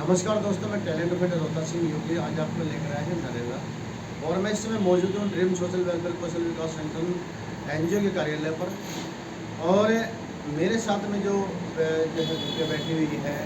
नमस्कार दोस्तों, मैं टैलेंट ऑफिटर रोहता सिंह यूपी आज आपको लेकर आया है नरेगा। और मैं इस समय मौजूद हूँ ड्रीम सोशल वेलफेयर कौशल विकास संगठन एनजीओ के कार्यालय पर। और मेरे साथ में जो बैठी हुई है,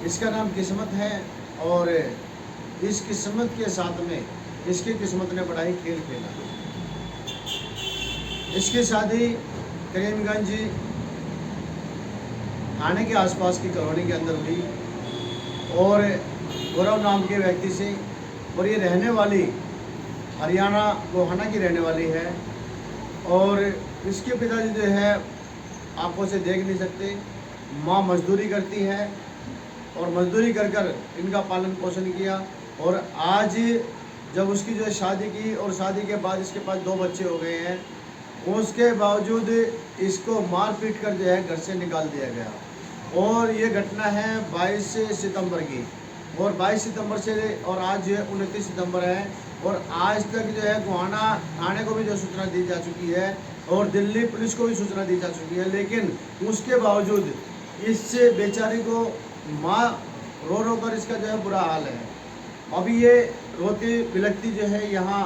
इसका नाम किस्मत है। और इस किस्मत के साथ में इसकी किस्मत ने बड़ा ही खेल खेला। इसकी शादी करीमगंज थाने के आसपास की कॉलोनी के अंदर हुई और गौरव नाम के व्यक्ति से। और ये रहने वाली हरियाणा गोहाना की रहने वाली है। और इसके पिताजी जो है आंखों से देख नहीं सकते, माँ मजदूरी करती है और मजदूरी कर कर इनका पालन पोषण किया। और आज जब उसकी जो है शादी की और शादी के बाद इसके पास 2 बच्चे हो गए हैं, उसके बावजूद इसको मार पीट कर जो है घर से निकाल दिया गया। और ये घटना है 22 सितंबर की। और 22 सितंबर से और आज जो है 29 सितंबर है। और आज तक जो है गोहाना थाने को भी जो सूचना दी जा चुकी है और दिल्ली पुलिस को भी सूचना दी जा चुकी है, लेकिन उसके बावजूद इससे बेचारी को माँ रो रो कर इसका जो है बुरा हाल है। अभी ये रोती बिलखती जो है यहाँ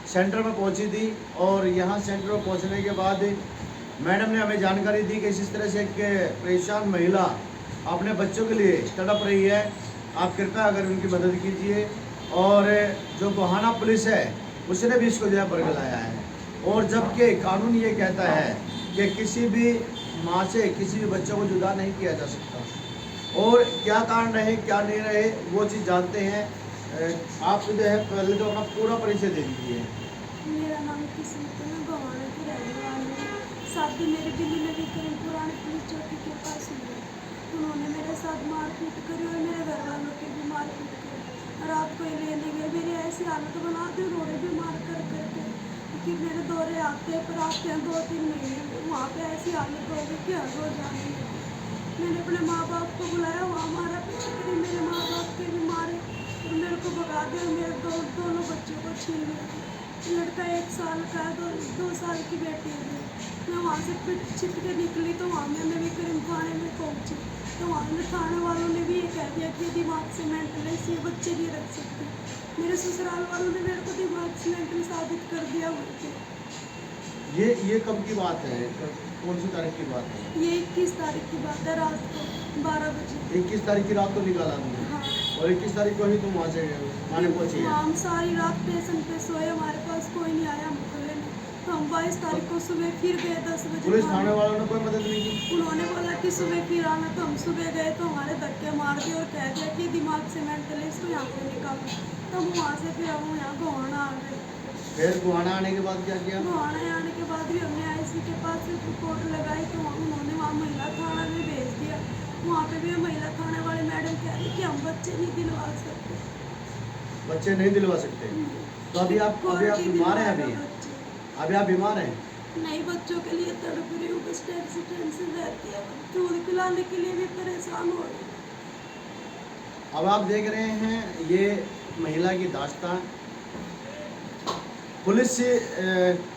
सेंटर में पहुँची थी। और यहाँ सेंटर में पहुँचने के बाद मैडम ने हमें जानकारी दी कि इस तरह से एक परेशान महिला अपने बच्चों के लिए तड़प रही है, आप कृपया अगर उनकी मदद कीजिए। और जो गोहाना पुलिस है उसने भी इसको जो है बरगलाया है। और जबकि कानून ये कहता है कि किसी भी माँ से किसी भी बच्चे को जुदा नहीं किया जा सकता। और क्या कारण रहे क्या नहीं रहे वो चीज़ जानते हैं। आप जो है पहले तो अपना पूरा परिचय दे दीजिए। मेरा नाम किस्मत है, मैं गोहाना की रहने वाली हूँ। शादी मेरे दिल्ली में भी करीब पुराने पुलिस चौकी के पास हुई। उन्होंने मेरे साथ मारपीट करी और मेरे घर वालों की भी मारपीट करी। रात को ही लेने गए, मेरी ऐसी हालत बना दी उन्होंने भी मार कर करके कि मेरे दौरे आते पर आते हैं 2-3 महीने वहाँ पे ऐसी हालत हो गई कि हर रोज आनी है। मैंने अपने माँ बाप को बुलाया, वहाँ मारा पीट करी, मेरे माँ बाप के भी मारे और मेरे को भगा दिया। मेरे दोनों बच्चों को छीन लिया। लड़का 1 साल का है, 2 साल की बेटी है। मैं वहाँ से पिट छिप के निकली तो वहाँ मैं भी करीम थाने में पहुँची तो वहाँ में थाने वालों ने भी ये कह दिया कि दिमाग से मेंटल है, ये बच्चे नहीं रख सकते। मेरे ससुराल वालों ने मेरे को दिमाग से मेंटल साबित कर दिया। ये कब की बात है, कौन सी तारीख की बात है? ये 21 तारीख की बात है, रात को 12 बजे। 21 तारीख की रात को निकाला तुमने? हाँ। और 21 तारीख को ही तुम वहाँ से थाने पहुँची है? हम सारी रात स्टेशन पे सोए, हमारे पास कोई नहीं आया हमको लेने। तो हम 22 तारीख को सुबह फिर गए 10 बजे। पुलिस थाने वालों ने कोई मदद नहीं की? उन्होंने बोला कि सुबह फिर आना, तो हम सुबह गए तो हमारे धक्के मार दिए और कह दिया कि दिमाग से मेंटल है, इसको यहाँ से निकालो। तो हम वहाँ से फिर हम यहाँ गोहाना आ गए। फिर गोहाना आने के बाद क्या किया? गोहाना आने के बाद भी हमने आईसी के पास रिपोर्ट लगाई तो उन्होंने वहाँ महिला थाना में भेज दिया। वहाँ पे भी महिला थाने वाले मैडम कह रही कि हम बच्चे नहीं दिलवा सकते। बच्चे नहीं दिलवा सकते? तो अभी आप बीमार हैं? अभी आप बीमार हैं? नहीं, बच्चों के लिए तड़प रही हूँ, बस टेंशन रहती है। दूध पिलाने के लिए भी परेशान हो रही हूँ। अब आप देख रहे हैं ये महिला की दास्तान। पुलिस से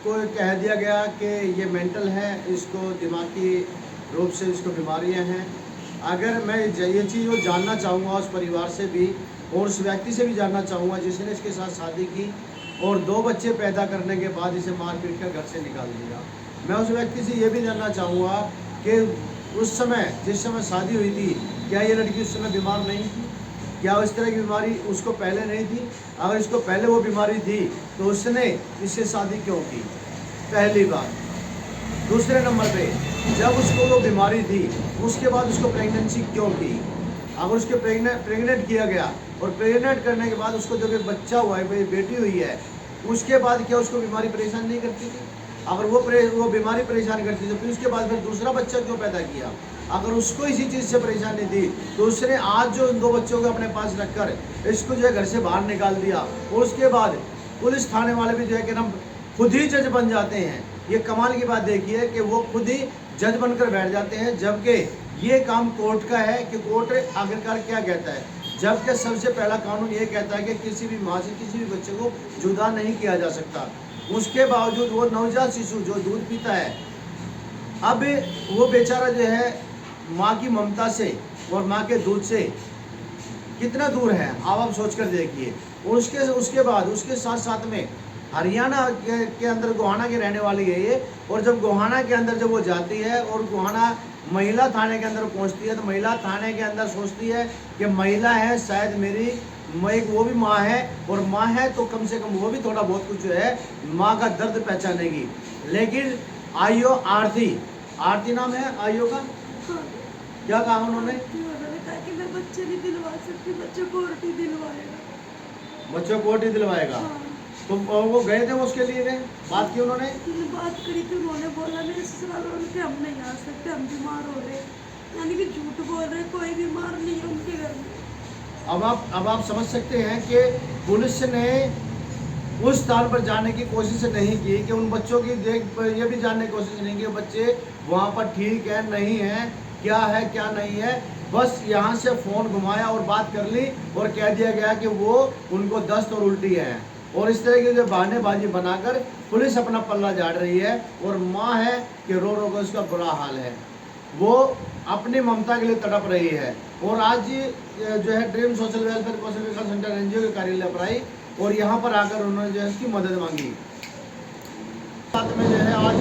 को कह दिया गया कि ये मेंटल है, इसको दिमागी रूप से इसको बीमारियां हैं। अगर मैं ये चीज़ वो जानना चाहूँगा उस परिवार से भी और उस व्यक्ति से भी जानना चाहूँगा जिसने इसके साथ शादी की और 2 बच्चे पैदा करने के बाद इसे मार पीट कर घर से निकाल दिया। मैं उस व्यक्ति से ये भी जानना चाहूँगा कि उस समय जिस समय शादी हुई थी क्या ये लड़की उस समय बीमार नहीं थी? क्या इस तरह की बीमारी उसको पहले नहीं थी? अगर इसको पहले वो बीमारी थी तो उसने इससे शादी क्यों की? पहली बात। दूसरे नंबर पे जब उसको वो बीमारी थी उसके बाद उसको प्रेगनेंसी क्यों की? अगर उसके प्रेग्नेंट किया गया और प्रेग्नेंट करने के बाद उसको जब बच्चा हुआ है, बेटी हुई है, उसके बाद क्या उसको बीमारी परेशान नहीं करती थी? अगर वो बीमारी परेशान करती थी तो फिर उसके बाद फिर दूसरा बच्चा क्यों पैदा किया? अगर उसको इसी चीज़ से परेशानी थी तो उसने आज जो इन 2 बच्चों को अपने पास रखकर इसको जो है घर से बाहर निकाल दिया। और उसके बाद पुलिस थाने वाले भी जो है कि ना खुद ही जज बन जाते हैं। ये कमाल की बात देखिए कि वो खुद ही जज बनकर बैठ जाते हैं, जबकि ये काम कोर्ट का है कि कोर्ट आखिरकार क्या कहता है। जबकि सबसे पहला कानून ये कहता है कि किसी भी माँ से किसी भी बच्चे को जुदा नहीं किया जा सकता। उसके बावजूद वो नवजात शिशु जो दूध पीता है, अब वो बेचारा जो है माँ की ममता से और माँ के दूध से कितना दूर है आप सोच कर देखिए। उसके बाद उसके साथ साथ में हरियाणा के अंदर गोहाना की रहने वाली है ये। और जब गोहाना के अंदर जब वो जाती है और गोहाना महिला थाने के अंदर पहुंचती है तो महिला थाने के अंदर सोचती है कि महिला है, शायद मेरी एक वो भी माँ है, और माँ है तो कम से कम वो भी थोड़ा बहुत कुछ जो है माँ का दर्द पहचानेगी। लेकिन आईओ आरती नाम है आईओ का, हाँ, क्या कहा उन्होंने? उन्होंने कहा कि मैं बच्चे नहीं दिलवा सकती, बच्चे कोर्ट ही दिलवाएगा। बच्चों को ही दिलवाएगा। हाँ, तो वो गए थे, उसके लिए गए, बात की उन्होंने? बात करी थी, उन्होंने बोला मेरे ससुराल वालों के हम नहीं आ सकते, हम बीमार हो रहे, यानी कि झूठ बोल रहे, कोई बीमार नहीं है उनके घर में। अब आप समझ सकते हैं कि पुलिस ने उस स्थान पर जाने की कोशिश नहीं की कि उन बच्चों की ये भी जानने की कोशिश नहीं की बच्चे वहाँ पर ठीक है नहीं है, क्या है क्या नहीं है। बस यहाँ से फ़ोन घुमाया और बात कर ली और कह दिया गया कि वो उनको दस्त और उल्टी है। और इस तरह की जो बहानेबाजी बनाकर पुलिस अपना पल्ला झाड़ रही है। और माँ है कि रो रो कर उसका बुरा हाल है, वो अपनी ममता के लिए तड़प रही है। और आज जो है ड्रीम सोशल वेलफेयर कौशल विकास सेंटर एनजीओ के कार्यालय पर आई और यहाँ पर आकर उन्होंने जो है उसकी मदद मांगी। साथ में जो है आज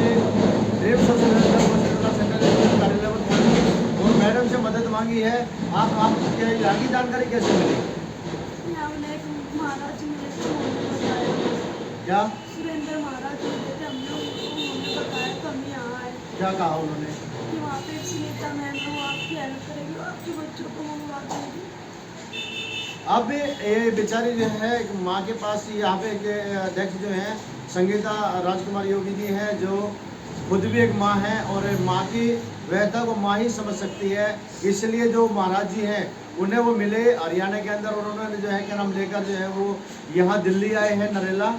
ड्रीम सोशल वेलफेयर कौशल विकास सेंटर एनजीओ के कार्यालय पर पहुंची और मैडम से मदद मांगी है। आपको यहाँ की जानकारी कैसे मिली? यहाँ उन्हें एक महाराज मिले थे, उन्होंने बताया, क्या सुरेंद्र महाराज मिले थे, उन्होंने बताया तो हम यहाँ आए क्या कहा उन्होंने? कि वहाँ पे एक सुनीता मैम है, वो आपकी हेल्प करेगी, वो आपके बच्चों को मंगवा देगी। अब ये बेचारी जो है एक माँ के पास यहाँ पे एक अध्यक्ष जो है संगीता राजकुमार योगी जी हैं, जो खुद भी एक माँ है और माँ की व्यथा को माँ ही समझ सकती है। इसलिए जो महाराज जी हैं उन्हें वो मिले हरियाणा के अंदर, और उन्होंने जो है क्या नाम लेकर जो है वो यहाँ दिल्ली आए हैं नरेला।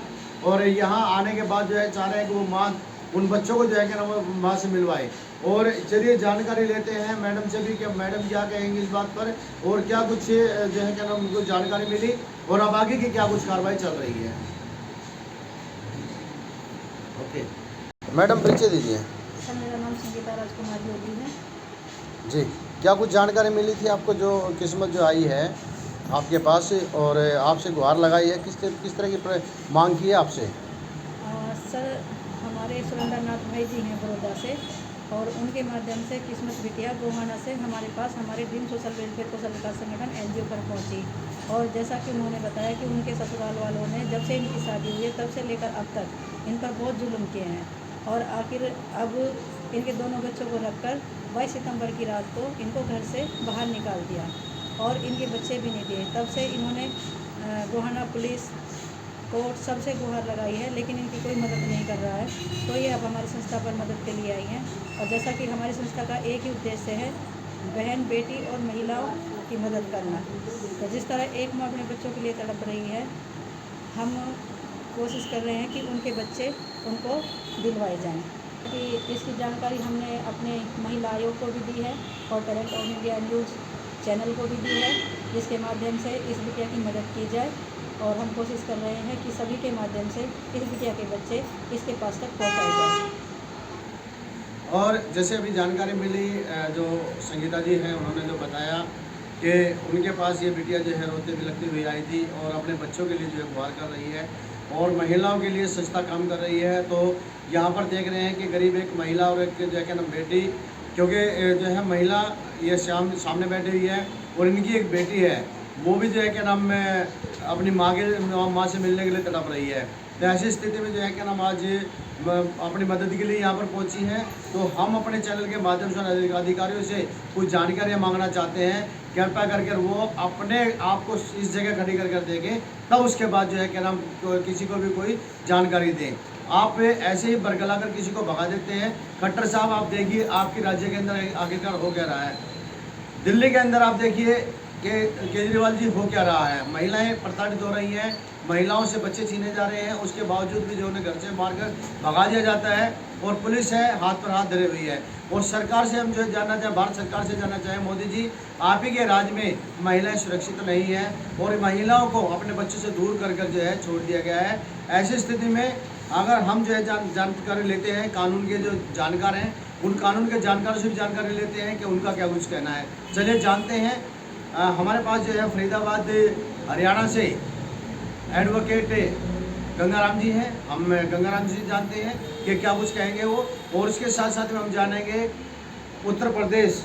और यहाँ आने के बाद जो है चाह रहे हैं कि वो माँ उन बच्चों को जो है क्या नाम माँ से मिलवाए। और चलिए जानकारी लेते हैं मैडम से भी कि मैडम क्या कहेंगे इस बात पर और क्या कुछ जो है क्या नाम उनको जानकारी मिली और अब आगे की क्या कुछ कार्रवाई चल रही है। ओके मैडम, परिचय दीजिए। सर, मेरा नाम संगीता राजकुमार योगी है जी, क्या कुछ जानकारी मिली थी आपको, जो किस्मत जो आई है आपके पास और आपसे गुहार लगाई है, किस तरह की मांग की है आपसे? सर, हमारे सुरेंद्र नाथ भाई जी हैं बड़ौदा से, और उनके माध्यम से किस्मत बिटिया गोहाना से हमारे पास हमारे ड्रीम सोशल वेलफेयर कौशल विकास संगठन एनजीओ पर पहुंची। और जैसा कि उन्होंने बताया कि उनके ससुराल वालों ने जब से इनकी शादी हुई है तब से लेकर अब तक इन पर बहुत जुल्म किए हैं, और आखिर अब इनके दोनों बच्चों को रखकर 22 सितंबर की रात को इनको घर से बाहर निकाल दिया और इनके बच्चे भी नहीं दिए। तब से इन्होंने गोहाना पुलिस कोर्ट सबसे गुहार लगाई है, लेकिन इनकी कोई मदद नहीं कर रहा है। तो ये अब हमारी संस्था पर मदद के लिए आई हैं। और जैसा कि हमारी संस्था का एक ही उद्देश्य है, बहन बेटी और महिलाओं की मदद करना। तो जिस तरह एक माँ अपने बच्चों के लिए तड़प रही है, हम कोशिश कर रहे हैं कि उनके बच्चे उनको दिलवाए जाएं। कि इसकी जानकारी हमने अपने महिला आयोग को भी दी है और talent of India news channel को भी दी है, जिसके माध्यम से इस बिटिया की मदद की जाए। और हम कोशिश कर रहे हैं कि सभी के माध्यम से इस बिटिया के बच्चे इसके पास तक पहुंचाए जाएं। और जैसे अभी जानकारी मिली, जो संगीता जी हैं उन्होंने जो बताया कि उनके पास ये बिटिया जो है रोते बिलखती हुई आई थी और अपने बच्चों के लिए जो है गुहार कर रही है और महिलाओं के लिए सस्ता काम कर रही है। तो यहाँ पर देख रहे हैं कि गरीब एक महिला और एक जो है क्या नाम बेटी, क्योंकि जो है महिला ये सामने बैठी हुई है और इनकी एक बेटी है, वो भी जो है क्या नाम अपनी माँ से मिलने के लिए तड़प रही है। तो ऐसी स्थिति में जो है क्या नाम आज अपनी मदद के लिए यहाँ पर पहुँची हैं। तो हम अपने चैनल के माध्यम से अधिकारियों से कुछ जानकारियाँ मांगना चाहते हैं, कृपया करके वो अपने आप को इस जगह खड़ी कर देखें, तब उसके बाद जो है क्या नाम किसी को भी कोई जानकारी दें। आप ऐसे ही बरगला कर किसी को भगा देते हैं। खट्टर साहब, आप देखिए आपके राज्य के अंदर आखिरकार हो क्या रहा है। दिल्ली के अंदर आप देखिए कि केजरीवाल जी हो क्या रहा है, महिलाएं प्रताड़ित हो रही हैं, महिलाओं से बच्चे छीने जा रहे हैं, उसके बावजूद भी जो उन्हें घर से मारकर भगा दिया जाता है और पुलिस है हाथ पर हाथ धरे हुई है। और सरकार से हम जो है जानना चाहें, भारत सरकार से जानना चाहें, मोदी जी आप ही के राज्य में महिलाएं सुरक्षित नहीं हैं और महिलाओं को अपने बच्चों से दूर कर जो है छोड़ दिया गया है। ऐसी स्थिति में अगर हम जो है जानकारी लेते हैं, कानून के जो जानकार हैं उन कानून के जानकारों से भी जानकारी लेते हैं कि उनका क्या कुछ कहना है। चलिए जानते हैं हमारे पास जो है फरीदाबाद हरियाणा से एडवोकेट गंगाराम जी हैं। हम गंगाराम जी जानते हैं कि क्या कुछ कहेंगे वो, और उसके साथ साथ में हम जानेंगे उत्तर प्रदेश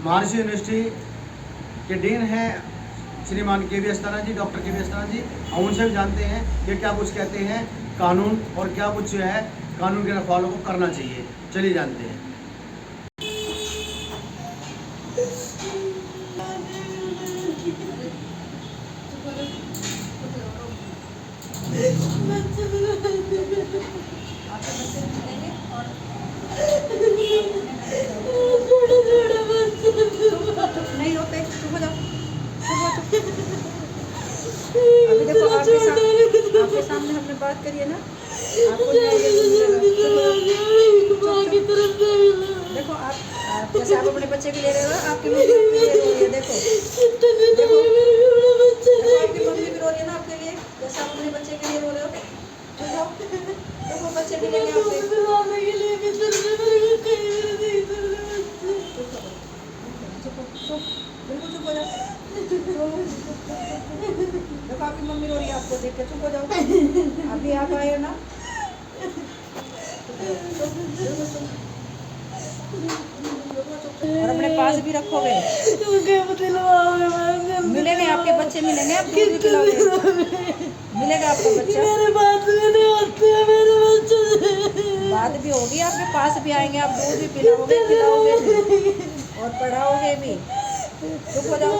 महर्षि यूनिवर्सिटी के डीन हैं श्रीमान के.वी. अस्थाना जी, डॉक्टर के.वी. अस्थाना जी। हम उनसे भी जानते हैं कि क्या कुछ कहते हैं कानून, और क्या कुछ जो है कानून के फॉलो को करना चाहिए। चलिए जानते हैं। आपके बच्चे मिलेंगे और नहीं होते, चुप हो जाओ, चुप हो, चुप। अभी देखो आपके सामने हमने बात करी है ना, आपको न्याय जरूर मिलेगा। चुप हो। देखो आप जैसे आप अपने बच्चे के लिए रहे हो, आपकी मम्मी के लिए रो रही है। देखो आपकी मम्मी भी रो रही है ना आपके लिए, जैसे आप अपने बच्चे के लिए रो रहे हो। चुप हो, देखो बच्चे मिलेंगे आपसे। चुप, बिल्कुल चुप हो जाओ। देखो आपकी मम्मी रो रही है आपको देख के, चुप हो जाओ। अभी आप आए हो ना, और अपने पास भी रखोगे। मिलेंगे आपके बच्चे, मिलेंगे, आप दूध भी पिलाओगे, मिलेगा आपका बच्चा। बात भी होगी, आपके पास भी आएंगे, आप दूध भी पिलाओगे और पढ़ाओगे भी। चुप हो जाओ।